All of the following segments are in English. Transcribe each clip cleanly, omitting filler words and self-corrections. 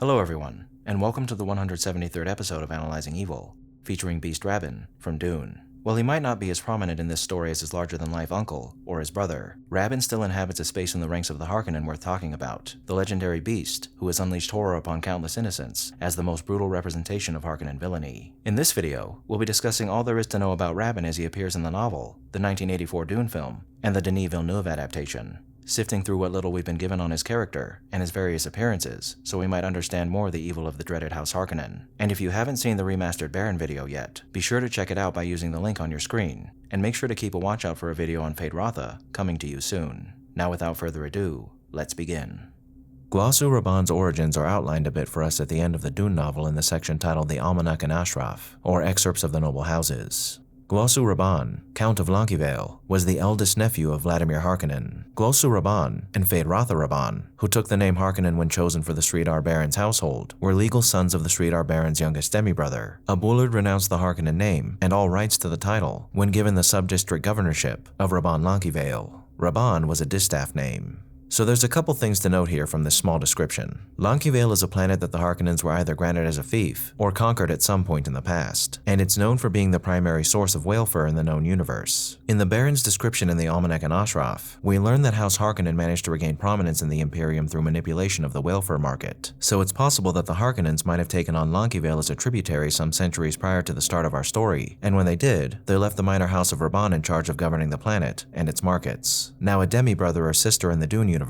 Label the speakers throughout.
Speaker 1: Hello everyone, and welcome to the 173rd episode of Analyzing Evil, featuring Beast Rabban from Dune. While he might not be as prominent in this story as his larger-than-life uncle, or his brother, Rabban still inhabits a space in the ranks of the Harkonnen worth talking about, the legendary beast who has unleashed horror upon countless innocents as the most brutal representation of Harkonnen villainy. In this video, we'll be discussing all there is to know about Rabban as he appears in the novel, the 1984 Dune film, and the Denis Villeneuve adaptation, sifting through what little we've been given on his character and his various appearances so we might understand more the evil of the dreaded House Harkonnen. And if you haven't seen the remastered Baron video yet, be sure to check it out by using the link on your screen, and make sure to keep a watch out for a video on Feyd-Rautha coming to you soon. Now without further ado, let's begin. Glossu Rabban's origins are outlined a bit for us at the end of the Dune novel in the section titled The Almanac and Ashraf, or Excerpts of the Noble Houses. Glossu Rabban, Count of Lankiveil, was the eldest nephew of Vladimir Harkonnen. Glossu Rabban and Feyd-Rautha Rabban, who took the name Harkonnen when chosen for the Sardar Baron's household, were legal sons of the Sardar Baron's youngest demi-brother. Abulard renounced the Harkonnen name and all rights to the title when given the sub-district governorship of Rabban Lankiveil. Rabban was a distaff name. So there's a couple things to note here from this small description. Lankiveil is a planet that the Harkonnens were either granted as a fief or conquered at some point in the past, and it's known for being the primary source of whale fur in the known universe. In the Baron's description in the Almanac and Ashraf, we learn that House Harkonnen managed to regain prominence in the Imperium through manipulation of the whale fur market. So it's possible that the Harkonnens might have taken on Lankiveil as a tributary some centuries prior to the start of our story, and when they did, they left the minor House of Rabban in charge of governing the planet and its markets. Now a demi-brother or sister in the Dune universe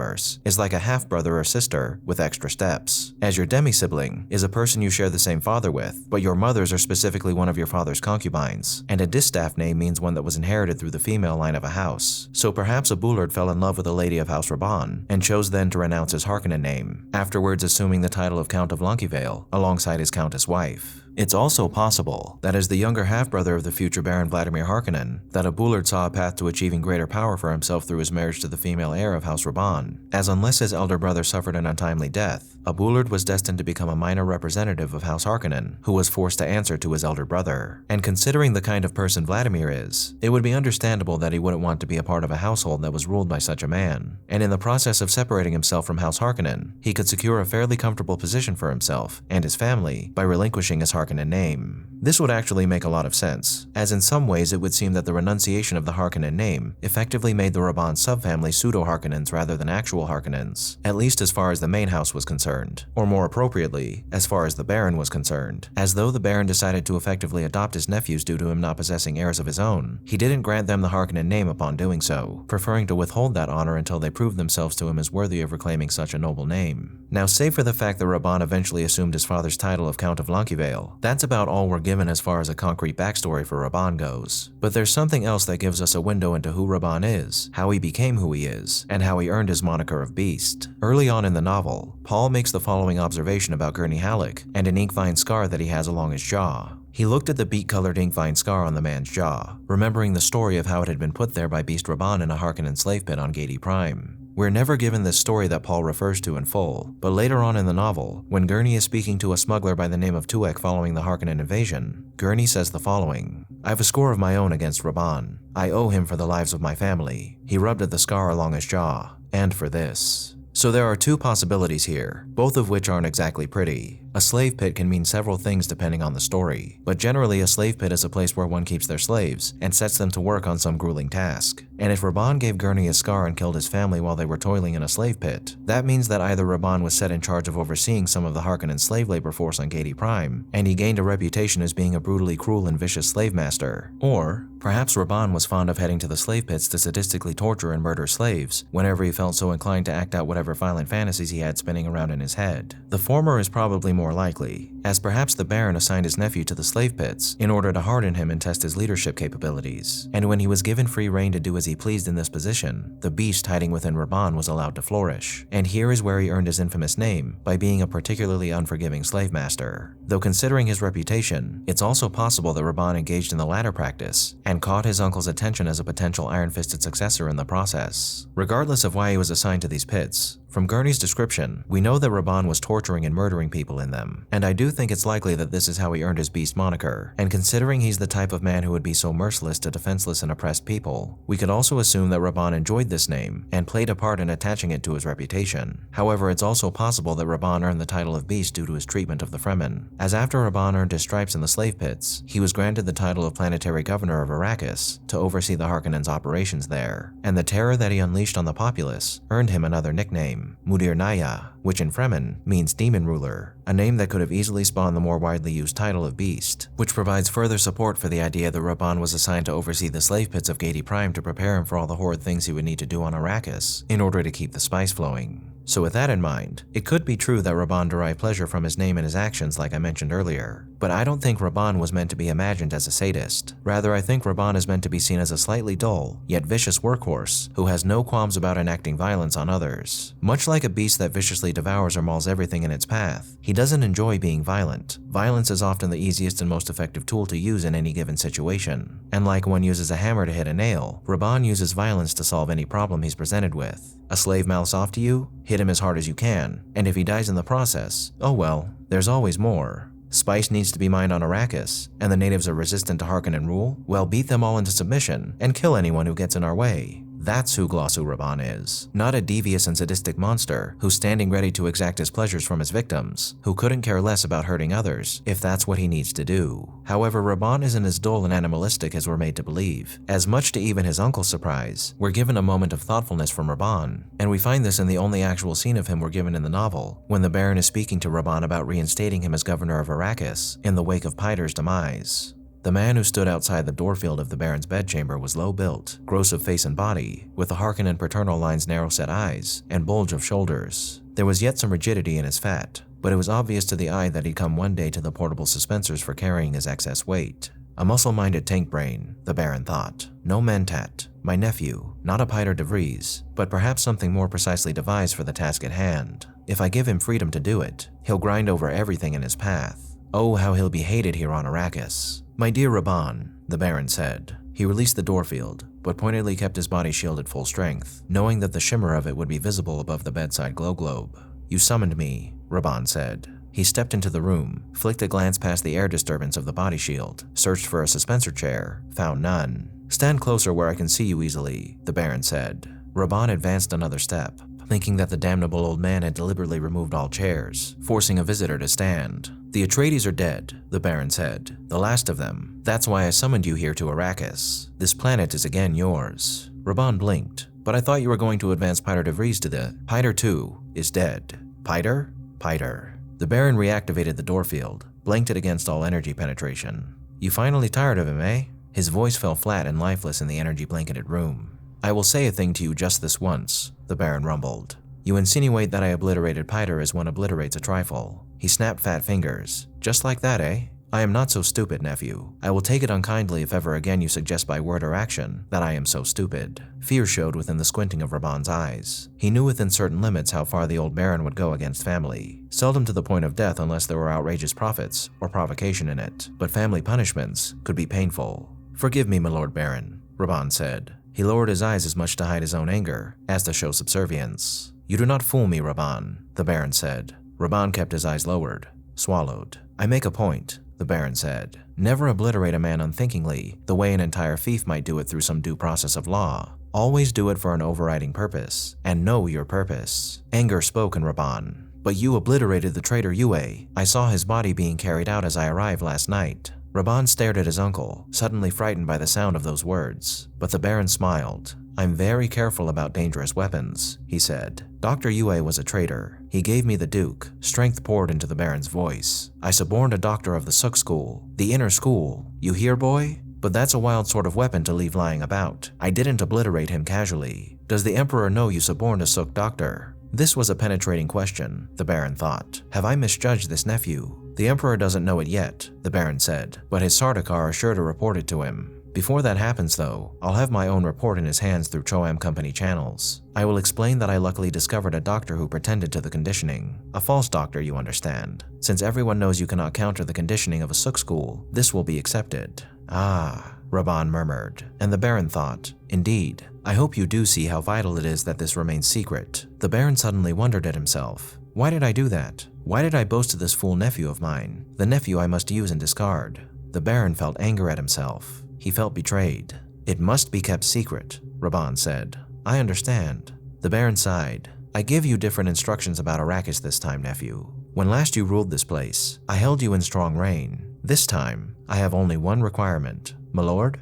Speaker 1: is like a half-brother or sister with extra steps, as your demi-sibling is a person you share the same father with, but your mothers are specifically one of your father's concubines, and a distaff name means one that was inherited through the female line of a house. So perhaps Abulard fell in love with a lady of House Rabban, and chose then to renounce his Harkonnen name, afterwards assuming the title of Count of Lankiveil alongside his countess wife. It's also possible that as the younger half-brother of the future Baron Vladimir Harkonnen, that Abulard saw a path to achieving greater power for himself through his marriage to the female heir of House Rabban, as unless his elder brother suffered an untimely death, Abulard was destined to become a minor representative of House Harkonnen, who was forced to answer to his elder brother. And considering the kind of person Vladimir is, it would be understandable that he wouldn't want to be a part of a household that was ruled by such a man. And in the process of separating himself from House Harkonnen, he could secure a fairly comfortable position for himself and his family by relinquishing his Harkonnen name. This would actually make a lot of sense, as in some ways it would seem that the renunciation of the Harkonnen name effectively made the Rabban subfamily pseudo-Harkonnens rather than actual Harkonnens, at least as far as the main house was concerned, or more appropriately, as far as the Baron was concerned, as though the Baron decided to effectively adopt his nephews due to him not possessing heirs of his own. He didn't grant them the Harkonnen name upon doing so, preferring to withhold that honor until they proved themselves to him as worthy of reclaiming such a noble name. Now, save for the fact that Rabban eventually assumed his father's title of Count of Lankiveil, that's about all we're given as far as a concrete backstory for Rabban goes. But there's something else that gives us a window into who Rabban is, how he became who he is, and how he earned his moniker of Beast. Early on in the novel, Paul makes the following observation about Gurney Halleck and an ink-vine scar that he has along his jaw. He looked at the beet-colored ink-vine scar on the man's jaw, remembering the story of how it had been put there by Beast Rabban in a Harkonnen slave pit on Gedi Prime. We're never given this story that Paul refers to in full, but later on in the novel, when Gurney is speaking to a smuggler by the name of Tuek following the Harkonnen invasion, Gurney says the following: "I have a score of my own against Rabban. I owe him for the lives of my family." He rubbed at the scar along his jaw, and for this. So there are two possibilities here, both of which aren't exactly pretty. A slave pit can mean several things depending on the story, but generally a slave pit is a place where one keeps their slaves and sets them to work on some grueling task. And if Rabban gave Gurney a scar and killed his family while they were toiling in a slave pit, that means that either Rabban was set in charge of overseeing some of the Harkonnen slave labor force on Gedi Prime, and he gained a reputation as being a brutally cruel and vicious slave master, or perhaps Rabban was fond of heading to the slave pits to sadistically torture and murder slaves whenever he felt so inclined to act out whatever violent fantasies he had spinning around in his head. The former is probably more likely, as perhaps the Baron assigned his nephew to the slave pits in order to harden him and test his leadership capabilities. And when he was given free rein to do as he pleased in this position, the beast hiding within Rabban was allowed to flourish. And here is where he earned his infamous name by being a particularly unforgiving slave master. Though considering his reputation, it's also possible that Rabban engaged in the latter practice and caught his uncle's attention as a potential iron-fisted successor in the process. Regardless of why he was assigned to these pits, From Gurney's description, we know that Rabban was torturing and murdering people in them, and I do think it's likely that this is how he earned his beast moniker, and considering he's the type of man who would be so merciless to defenseless and oppressed people, we could also assume that Rabban enjoyed this name and played a part in attaching it to his reputation. However, it's also possible that Rabban earned the title of beast due to his treatment of the Fremen, as after Rabban earned his stripes in the slave pits, he was granted the title of planetary governor of Arrakis to oversee the Harkonnens' operations there, and the terror that he unleashed on the populace earned him another nickname, Mudir Naya, which in Fremen means demon ruler, a name that could have easily spawned the more widely used title of beast, which provides further support for the idea that Rabban was assigned to oversee the slave pits of Gedi Prime to prepare him for all the horrid things he would need to do on Arrakis in order to keep the spice flowing. So with that in mind, it could be true that Rabban derived pleasure from his name and his actions like I mentioned earlier, but I don't think Rabban was meant to be imagined as a sadist. Rather, I think Rabban is meant to be seen as a slightly dull, yet vicious workhorse who has no qualms about enacting violence on others. Much like a beast that viciously devours or mauls everything in its path, he doesn't enjoy being violent. Violence is often the easiest and most effective tool to use in any given situation, and like one uses a hammer to hit a nail, Rabban uses violence to solve any problem he's presented with. A slave mouths off to you? Hit him as hard as you can, and if he dies in the process, oh well, there's always more. Spice needs to be mined on Arrakis, and the natives are resistant to Harkonnen rule? Well, beat them all into submission, and kill anyone who gets in our way. That's who Glossu Rabban is. Not a devious and sadistic monster who's standing ready to exact his pleasures from his victims, who couldn't care less about hurting others if that's what he needs to do. However, Rabban isn't as dull and animalistic as we're made to believe. As much to even his uncle's surprise, we're given a moment of thoughtfulness from Rabban, and we find this in the only actual scene of him we're given in the novel, when the Baron is speaking to Rabban about reinstating him as governor of Arrakis in the wake of Piter's demise. The man who stood outside the doorfield of the Baron's bedchamber was low-built, gross of face and body, with the Harkonnen paternal line's narrow-set eyes and bulge of shoulders. There was yet some rigidity in his fat, but it was obvious to the eye that he'd come one day to the portable suspensors for carrying his excess weight. A muscle-minded tank brain, the Baron thought. No mentat, my nephew, not a Piter de Vries, but perhaps something more precisely devised for the task at hand. If I give him freedom to do it, he'll grind over everything in his path. Oh, how he'll be hated here on Arrakis. My dear Rabban, the Baron said. He released the doorfield, but pointedly kept his body shield at full strength, knowing that the shimmer of it would be visible above the bedside glow globe. You summoned me, Rabban said. He stepped into the room, flicked a glance past the air disturbance of the body shield, searched for a suspensor chair, found none. Stand closer where I can see you easily, the Baron said. Rabban advanced another step, thinking that the damnable old man had deliberately removed all chairs, forcing a visitor to stand. The Atreides are dead, the Baron said. The last of them. That's why I summoned you here to Arrakis. This planet is again yours. Rabban blinked. But I thought you were going to advance Piter de Vries to the… Piter too is dead. Piter? Piter. The Baron reactivated the doorfield, blanked it against all energy penetration. You finally tired of him, eh? His voice fell flat and lifeless in the energy-blanketed room. I will say a thing to you just this once, the Baron rumbled. You insinuate that I obliterated Piter as one obliterates a trifle. He snapped fat fingers. Just like that, eh? I am not so stupid, nephew. I will take it unkindly if ever again you suggest by word or action that I am so stupid. Fear showed within the squinting of Rabban's eyes. He knew within certain limits how far the old Baron would go against family. Seldom to the point of death unless there were outrageous profits or provocation in it, but family punishments could be painful. Forgive me, my Lord Baron, Rabban said. He lowered his eyes as much to hide his own anger as to show subservience. You do not fool me, Rabban, the Baron said. Rabban kept his eyes lowered, swallowed. I make a point, the Baron said. Never obliterate a man unthinkingly, the way an entire fief might do it through some due process of law. Always do it for an overriding purpose, and know your purpose. Anger spoke in Rabban. But you obliterated the traitor Yue. I saw his body being carried out as I arrived last night. Rabban stared at his uncle, suddenly frightened by the sound of those words. But the Baron smiled. I'm very careful about dangerous weapons, he said. Dr. Yue was a traitor. He gave me the Duke. Strength poured into the Baron's voice. I suborned a doctor of the Suk school, the inner school. You hear, boy? But that's a wild sort of weapon to leave lying about. I didn't obliterate him casually. Does the Emperor know you suborned a Suk doctor? This was a penetrating question, the Baron thought. Have I misjudged this nephew? The Emperor doesn't know it yet, the Baron said, but his Sardar are sure to report it to him. Before that happens though, I'll have my own report in his hands through CO.AG company channels. I will explain that I luckily discovered a doctor who pretended to the conditioning. A false doctor, you understand. Since everyone knows you cannot counter the conditioning of a Suk school, this will be accepted. Ah, Rabban murmured, and the Baron thought, indeed, I hope you do see how vital it is that this remains secret. The Baron suddenly wondered at himself. Why did I do that? Why did I boast to this fool nephew of mine, the nephew I must use and discard? The Baron felt anger at himself. He felt betrayed. It must be kept secret, Rabban said. I understand. The Baron sighed. I give you different instructions about Arrakis this time, nephew. When last you ruled this place, I held you in strong reign. This time, I have only one requirement. My lord?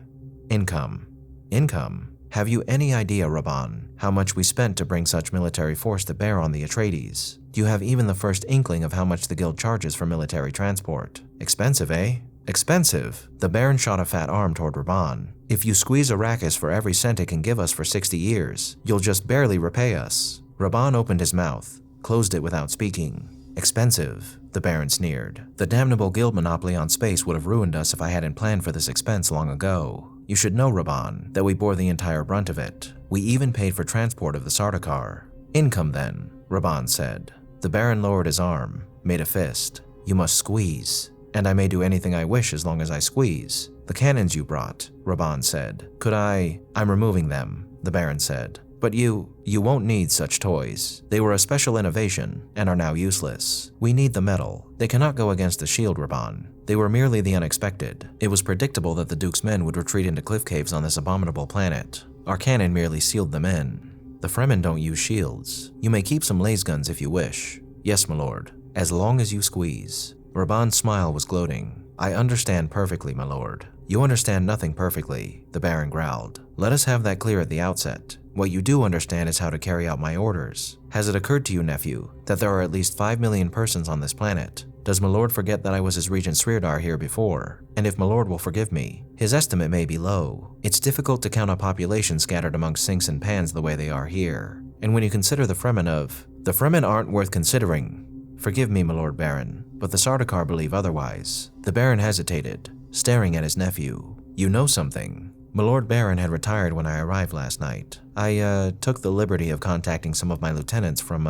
Speaker 1: Income. Income? Have you any idea, Rabban, how much we spent to bring such military force to bear on the Atreides? Do you have even the first inkling of how much the guild charges for military transport? Expensive, eh? Expensive. The Baron shot a fat arm toward Rabban. If you squeeze Arrakis for every cent it can give us for 60 years, you'll just barely repay us. Rabban opened his mouth, closed it without speaking. Expensive, the Baron sneered. The damnable guild monopoly on space would have ruined us if I hadn't planned for this expense long ago. You should know, Rabban, that we bore the entire brunt of it. We even paid for transport of the Sardar. Income then, Rabban said. The Baron lowered his arm, made a fist. You must squeeze, and I may do anything I wish as long as I squeeze. The cannons you brought, Rabban said. Could I? I'm removing them, the Baron said. But you won't need such toys. They were a special innovation and are now useless. We need the metal. They cannot go against the shield, Rabban. They were merely the unexpected. It was predictable that the Duke's men would retreat into cliff caves on this abominable planet. Our cannon merely sealed them in. The Fremen don't use shields. You may keep some lasguns if you wish. Yes, my lord. As long as you squeeze. Rabban's smile was gloating. I understand perfectly, my lord. You understand nothing perfectly, the Baron growled. Let us have that clear at the outset. What you do understand is how to carry out my orders. Has it occurred to you, nephew, that there are at least 5 million persons on this planet? Does my lord forget that I was his regent Sardar here before? And if my lord will forgive me, his estimate may be low. It's difficult to count a population scattered amongst sinks and pans the way they are here. And when you consider the Fremen aren't worth considering. Forgive me, my lord Baron, but the Sardar believe otherwise. The Baron hesitated, staring at his nephew. You know something. My lord Baron had retired when I arrived last night. I took the liberty of contacting some of my lieutenants from,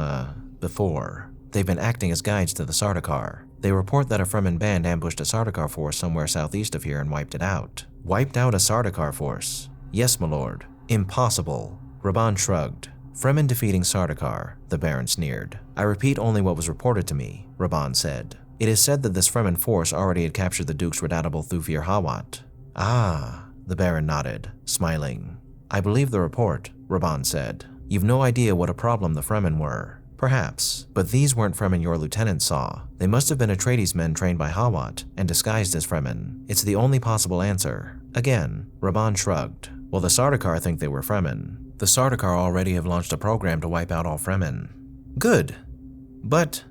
Speaker 1: before. They've been acting as guides to the Sardar. They report that a Fremen band ambushed a Sardar force somewhere southeast of here and wiped it out. Wiped out a Sardar force? Yes, my lord. Impossible. Rabban shrugged. Fremen defeating Sardar, the Baron sneered. I repeat only what was reported to me, Rabban said. It is said that this Fremen force already had captured the Duke's redoubtable Thufir Hawat. Ah, the Baron nodded, smiling. I believe the report, Rabban said. You've no idea what a problem the Fremen were. Perhaps, but these weren't Fremen your lieutenant saw. They must have been Atreides men trained by Hawat and disguised as Fremen. It's the only possible answer. Again, Rabban shrugged. Well, the Sardar think they were Fremen. The Sardar already have launched a program to wipe out all Fremen. Good. But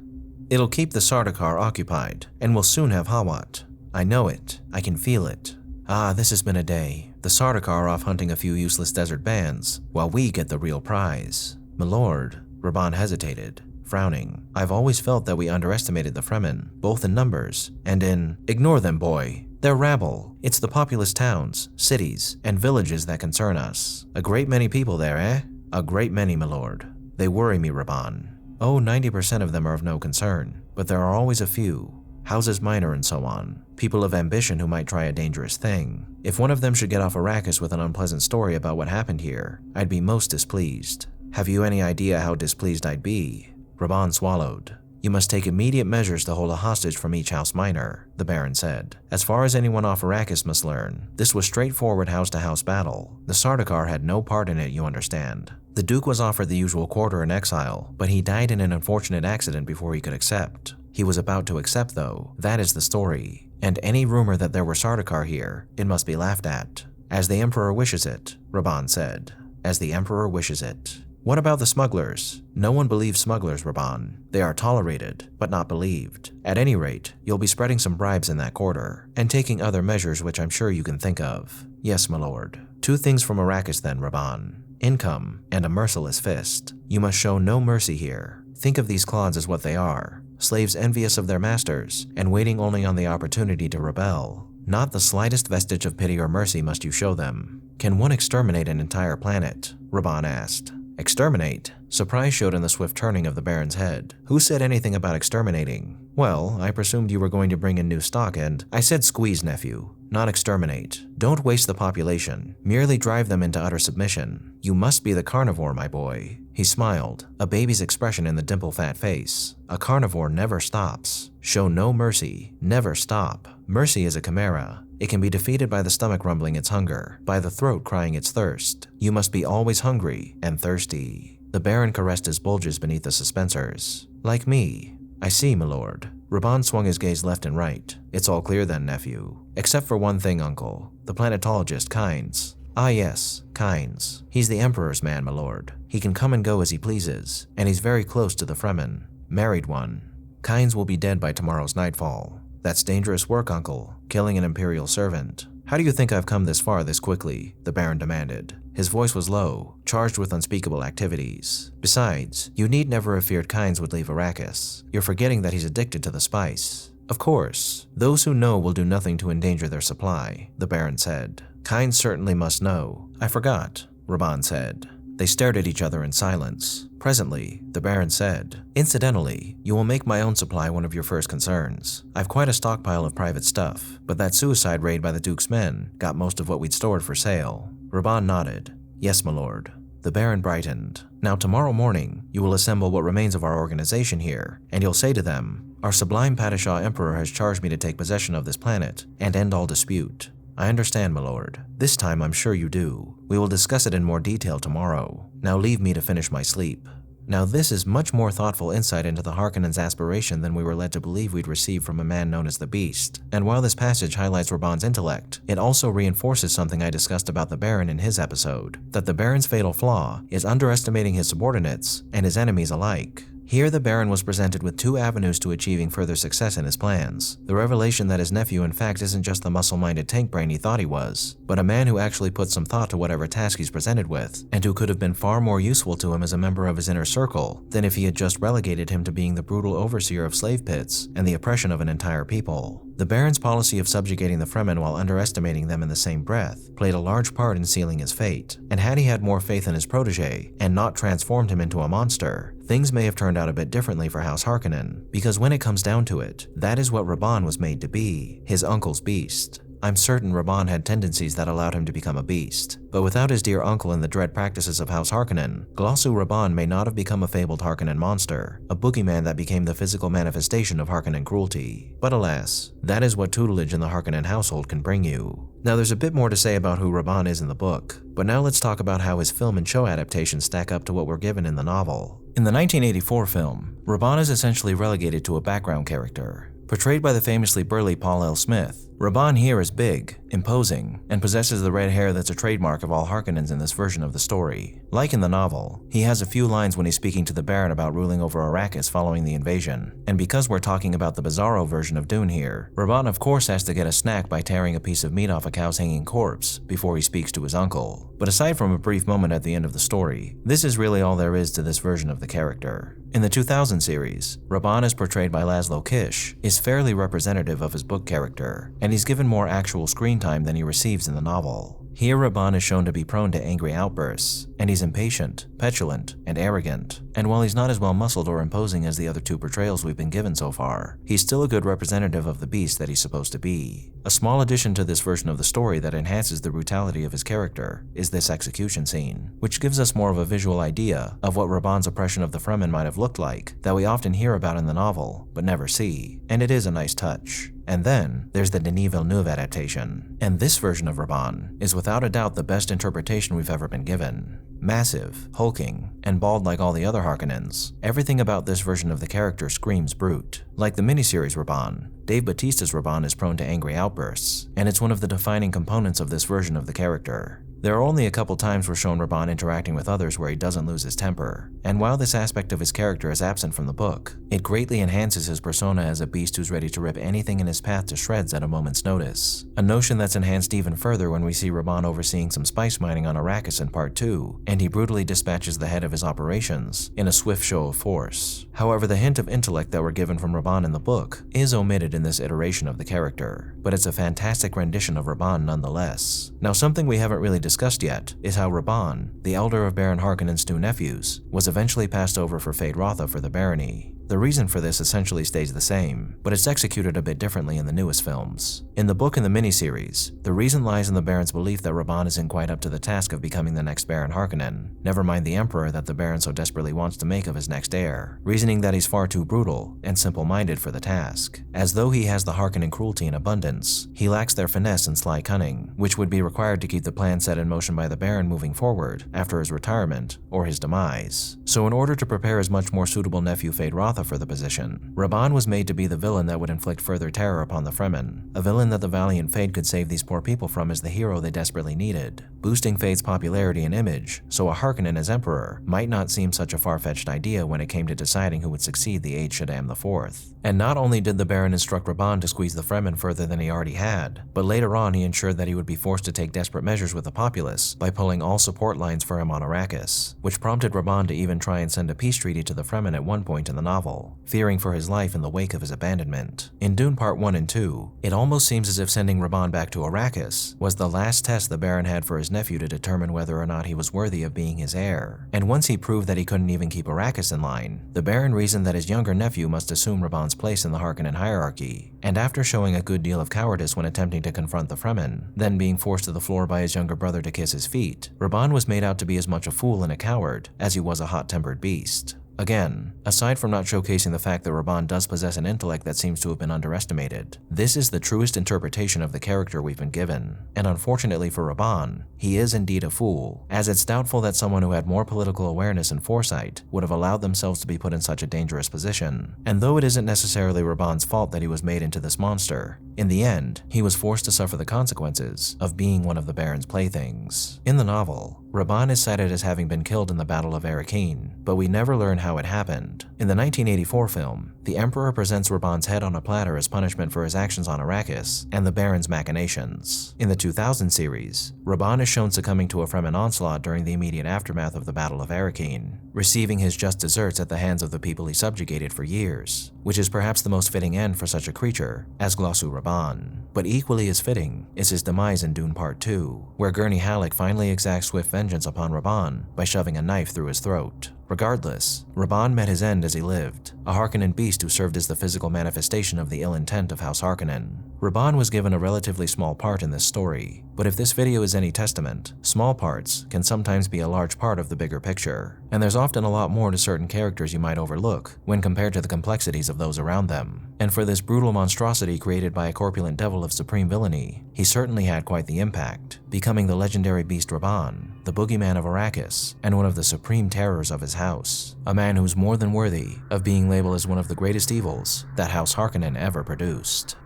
Speaker 1: it'll keep the Sardar occupied, and we'll soon have Hawat. I know it. I can feel it. Ah, this has been a day. The Sardar are off hunting a few useless desert bands, while we get the real prize. My lord, Rabban hesitated, frowning. I've always felt that we underestimated the Fremen, both in numbers and in… Ignore them, boy. They're rabble. It's the populous towns, cities, and villages that concern us. A great many people there, eh? A great many, my lord. They worry me, Rabban. Oh, 90% of them are of no concern, but there are always a few. Houses minor and so on. People of ambition who might try a dangerous thing. If one of them should get off Arrakis with an unpleasant story about what happened here, I'd be most displeased. Have you any idea how displeased I'd be? Rabban swallowed. You must take immediate measures to hold a hostage from each house minor, the Baron said. As far as anyone off Arrakis must learn, this was straightforward house-to-house battle. The Sardar had no part in it, you understand. The Duke was offered the usual quarter in exile, but he died in an unfortunate accident before he could accept. He was about to accept, though. That is the story. And any rumor that there were Sardar here, it must be laughed at. As the Emperor wishes it, Rabban said. As the Emperor wishes it. What about the smugglers? No one believes smugglers, Rabban. They are tolerated, but not believed. At any rate, you'll be spreading some bribes in that quarter, and taking other measures which I'm sure you can think of. Yes, my lord. 2 things from Arrakis then, Rabban. Income, and a merciless fist. You must show no mercy here. Think of these clods as what they are. Slaves envious of their masters, and waiting only on the opportunity to rebel. Not the slightest vestige of pity or mercy must you show them. Can one exterminate an entire planet? Rabban asked. Exterminate? Surprise showed in the swift turning of the Baron's head. Who said anything about exterminating? Well, I presumed you were going to bring in new stock and— I said squeeze, nephew, not exterminate. Don't waste the population, merely drive them into utter submission. You must be the carnivore, my boy. He smiled, a baby's expression in the dimple-fat face. A carnivore never stops. Show no mercy, never stop. Mercy is a chimera. It can be defeated by the stomach rumbling its hunger, by the throat crying its thirst. You must be always hungry and thirsty. The Baron caressed his bulges beneath the suspensors. Like me. I see, my lord. Rabban swung his gaze left and right. It's all clear then, nephew. Except for one thing, uncle. The planetologist, Kynes. Ah yes, Kynes. He's the Emperor's man, my lord. He can come and go as he pleases, and he's very close to the Fremen. Married one. Kynes will be dead by tomorrow's nightfall. That's dangerous work, uncle. Killing an Imperial servant. How do you think I've come this far this quickly? The Baron demanded. His voice was low, charged with unspeakable activities. Besides, you need never have feared Kynes would leave Arrakis. You're forgetting that he's addicted to the spice. Of course, those who know will do nothing to endanger their supply, the Baron said. Kynes certainly must know. I forgot, Rabban said. They stared at each other in silence. Presently, the Baron said, Incidentally, you will make my own supply one of your first concerns. I've quite a stockpile of private stuff, but that suicide raid by the Duke's men got most of what we'd stored for sale. Rabban nodded. Yes, my lord. The Baron brightened. Now tomorrow morning, you will assemble what remains of our organization here, and you'll say to them, Our sublime Padishah Emperor has charged me to take possession of this planet and end all dispute. I understand, my lord. This time I'm sure you do. We will discuss it in more detail tomorrow. Now leave me to finish my sleep. Now this is much more thoughtful insight into the Harkonnen's aspiration than we were led to believe we'd receive from a man known as the Beast. And while this passage highlights Rabban's intellect, it also reinforces something I discussed about the Baron in his episode, that the Baron's fatal flaw is underestimating his subordinates and his enemies alike. Here the Baron was presented with two avenues to achieving further success in his plans. The revelation that his nephew in fact isn't just the muscle-minded tank brain he thought he was, but a man who actually put some thought to whatever task he's presented with, and who could have been far more useful to him as a member of his inner circle than if he had just relegated him to being the brutal overseer of slave pits and the oppression of an entire people. The Baron's policy of subjugating the Fremen while underestimating them in the same breath played a large part in sealing his fate, and had he had more faith in his protege and not transformed him into a monster, things may have turned out a bit differently for House Harkonnen, because when it comes down to it, that is what Rabban was made to be, his uncle's beast. I'm certain Rabban had tendencies that allowed him to become a beast, but without his dear uncle and the dread practices of House Harkonnen, Glossu Rabban may not have become a fabled Harkonnen monster, a boogeyman that became the physical manifestation of Harkonnen cruelty. But alas, that is what tutelage in the Harkonnen household can bring you. Now there's a bit more to say about who Rabban is in the book, but now let's talk about how his film and show adaptations stack up to what we're given in the novel. In the 1984 film, Rabban is essentially relegated to a background character. Portrayed by the famously burly Paul L. Smith, Rabban here is big, imposing, and possesses the red hair that's a trademark of all Harkonnens in this version of the story. Like in the novel, he has a few lines when he's speaking to the Baron about ruling over Arrakis following the invasion. And because we're talking about the bizarro version of Dune here, Rabban of course has to get a snack by tearing a piece of meat off a cow's hanging corpse before he speaks to his uncle. But aside from a brief moment at the end of the story, this is really all there is to this version of the character. In the 2000 series, Rabban, as portrayed by Laszlo Kish, is fairly representative of his book character, and he's given more actual screen time than he receives in the novel. Here Rabban is shown to be prone to angry outbursts, and he's impatient, petulant, and arrogant. And while he's not as well muscled or imposing as the other two portrayals we've been given so far, he's still a good representative of the beast that he's supposed to be. A small addition to this version of the story that enhances the brutality of his character is this execution scene, which gives us more of a visual idea of what Rabban's oppression of the Fremen might have looked like that we often hear about in the novel, but never see, and it is a nice touch. And then, there's the Denis Villeneuve adaptation. And this version of Rabban is without a doubt the best interpretation we've ever been given. Massive, hulking, and bald like all the other Harkonnens, everything about this version of the character screams brute. Like the miniseries Rabban, Dave Bautista's Rabban is prone to angry outbursts, and it's one of the defining components of this version of the character. There are only a couple times we're shown Rabban interacting with others where he doesn't lose his temper, and while this aspect of his character is absent from the book, it greatly enhances his persona as a beast who's ready to rip anything in his path to shreds at a moment's notice. A notion that's enhanced even further when we see Rabban overseeing some spice mining on Arrakis in Part 2, and he brutally dispatches the head of his operations in a swift show of force. However, the hint of intellect that we're given from Rabban in the book is omitted in this iteration of the character, but it's a fantastic rendition of Rabban nonetheless. Now, something we haven't really discussed yet is how Rabban, the elder of Baron Harkonnen's two nephews, was eventually passed over for Feyd-Rautha for the barony. The reason for this essentially stays the same, but it's executed a bit differently in the newest films. In the book and the miniseries, the reason lies in the Baron's belief that Rabban isn't quite up to the task of becoming the next Baron Harkonnen, never mind the Emperor that the Baron so desperately wants to make of his next heir, reasoning that he's far too brutal and simple-minded for the task. As though he has the Harkonnen cruelty in abundance, he lacks their finesse and sly cunning, which would be required to keep the plan set in motion by the Baron moving forward after his retirement or his demise. So in order to prepare his much more suitable nephew Feyd-Rautha for the position, Rabban was made to be the villain that would inflict further terror upon the Fremen, a villain that the valiant Feyd could save these poor people from as the hero they desperately needed, boosting Feyd's popularity and image, so a Harkonnen as Emperor might not seem such a far-fetched idea when it came to deciding who would succeed the aged Shaddam IV. And not only did the Baron instruct Rabban to squeeze the Fremen further than he already had, but later on he ensured that he would be forced to take desperate measures with the populace by pulling all support lines for him on Arrakis, which prompted Rabban to even try and send a peace treaty to the Fremen at one point in the novel, fearing for his life in the wake of his abandonment. In Dune Part 1 and 2, it almost seems as if sending Rabban back to Arrakis was the last test the Baron had for his nephew to determine whether or not he was worthy of being his heir. And once he proved that he couldn't even keep Arrakis in line, the Baron reasoned that his younger nephew must assume Rabban's place in the Harkonnen hierarchy, and after showing a good deal of cowardice when attempting to confront the Fremen, then being forced to the floor by his younger brother to kiss his feet, Rabban was made out to be as much a fool and a coward as he was a hot-tempered beast. Again, aside from not showcasing the fact that Rabban does possess an intellect that seems to have been underestimated, this is the truest interpretation of the character we've been given. And unfortunately for Rabban, he is indeed a fool, as it's doubtful that someone who had more political awareness and foresight would have allowed themselves to be put in such a dangerous position. And though it isn't necessarily Rabban's fault that he was made into this monster, in the end, he was forced to suffer the consequences of being one of the Baron's playthings. In the novel, Rabban is cited as having been killed in the Battle of Arrakeen, but we never learn how it happened. In the 1984 film, the Emperor presents Rabban's head on a platter as punishment for his actions on Arrakis and the Baron's machinations. In the 2000 series, Rabban is shown succumbing to a Fremen onslaught during the immediate aftermath of the Battle of Arrakeen, receiving his just desserts at the hands of the people he subjugated for years, which is perhaps the most fitting end for such a creature as Glossu Rabban. But equally as fitting is his demise in Dune Part 2, where Gurney Halleck finally exacts swift vengeance upon Rabban by shoving a knife through his throat. Regardless, Rabban met his end as he lived, a Harkonnen beast who served as the physical manifestation of the ill intent of House Harkonnen. Rabban was given a relatively small part in this story, but if this video is any testament, small parts can sometimes be a large part of the bigger picture, and there's often a lot more to certain characters you might overlook when compared to the complexities of those around them. And for this brutal monstrosity created by a corpulent devil of supreme villainy, he certainly had quite the impact, becoming the legendary beast Rabban, the boogeyman of Arrakis, and one of the supreme terrors of his house, a man who's more than worthy of being labeled as one of the greatest evils that House Harkonnen ever produced.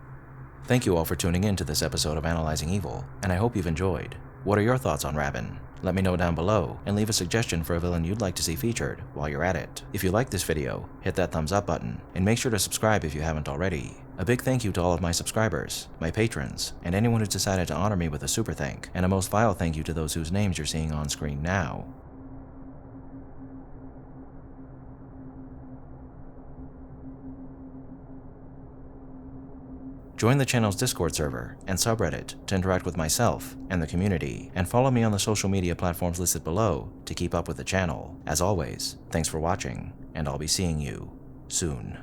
Speaker 1: Thank you all for tuning in to this episode of Analyzing Evil, and I hope you've enjoyed. What are your thoughts on Rabban? Let me know down below, and leave a suggestion for a villain you'd like to see featured while you're at it. If you like this video, hit that thumbs up button, and make sure to subscribe if you haven't already. A big thank you to all of my subscribers, my patrons, and anyone who's decided to honor me with a super thank, and a most vile thank you to those whose names you're seeing on screen now. Join the channel's Discord server and subreddit to interact with myself and the community, and follow me on the social media platforms listed below to keep up with the channel. As always, thanks for watching, and I'll be seeing you soon.